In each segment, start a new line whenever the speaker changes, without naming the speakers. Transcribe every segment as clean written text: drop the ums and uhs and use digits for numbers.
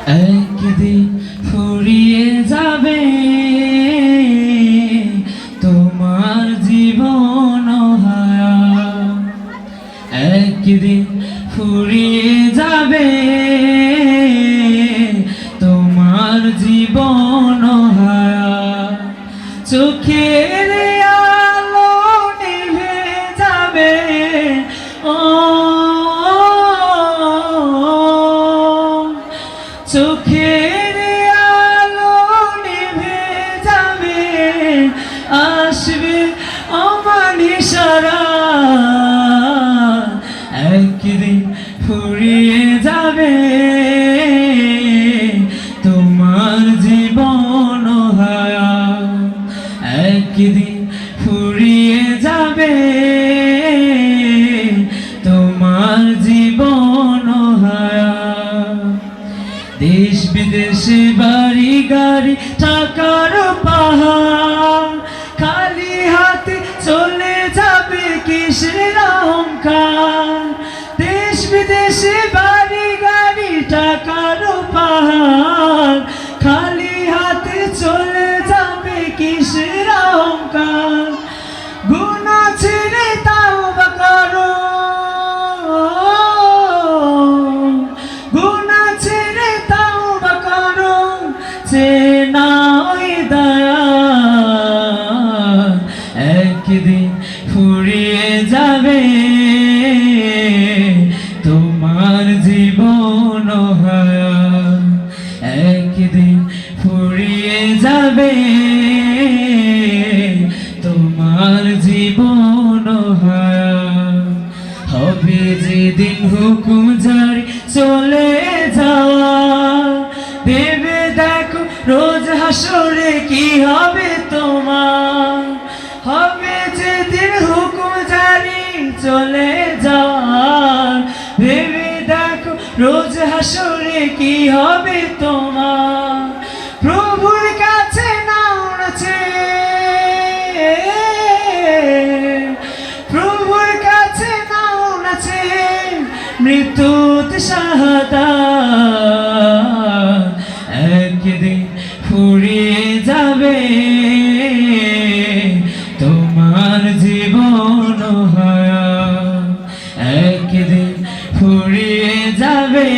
একদিন ফুরিয়ে যাবে তোমার জীবন হায়া, একদিন ফুরিয়ে যাবে তোমার জীবন হায়া। চোখের আলো নিভে যাবে, ও চোখের আলো নিভে যাবে, আসবে অমানিসারা, একদিন ফুরিয়ে যাবে তোমার জীবন হায়া, একদিন ফুরিয়ে যাবে তোমার জীবন হায়া। দেশ বিদেশে বাড়ি গাড়ি টাকার পাহাড়, খালি হাতে চলে যাবে কিসের অহংকার। দেশ বিদেশে বাড়ি গাড়ি টাকার পাহাড়, খালি হাতে চলে যাবে কিসের অহংকার। গুনাহ ছেড়ে তাওবা করো, গুনাহ ছেড়ে তাওবা করো, চেনাই দয়া, একদিন ফুরিয়ে যাবে তোমার জীবন হায়া, একদিন ফুরিয়ে যাবে তোমার জীবন হায়া। হবে যেদিন হুকুম জারি চলে যাওয়া, ভেবে দেখো রোজ হাসরে কি হবে তোমার। হবে যেদিন হুকুম জারি চলে যাওয়ার, ভেবে দেখো রোজ হাসরে কি হবে তোমার। প্রভুর কাছে নাও নাচে, প্রভুর কাছে নাও নাচে, মৃত্যুতে শাহাদাত, একদিন ফুরিয়ে যাবে তোমার জীবন হায়া, একদিন ফুরিয়ে যাবে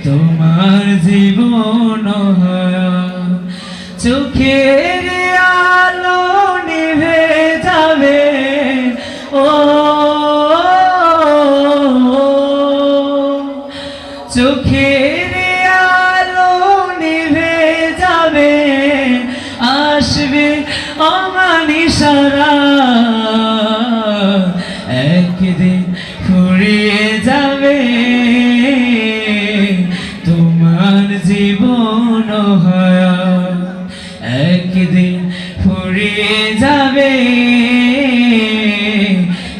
তোমার জীবন হায়া। চোখের আলো নিভে যাবে, ও চোখের আলো নিভে যাবে, আসবে অমানিসারা, একদিন ফুরিয়ে যাবে তোমার জীবন হায়া, একদিন ফুরিয়ে যাবে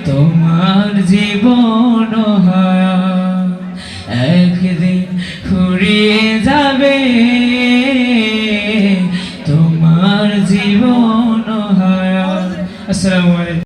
তোমার জীবন হায়া, একদিন ফুরিয়ে যাবে তোমার জীবন হায়া। আসসালামু আলাইকুম।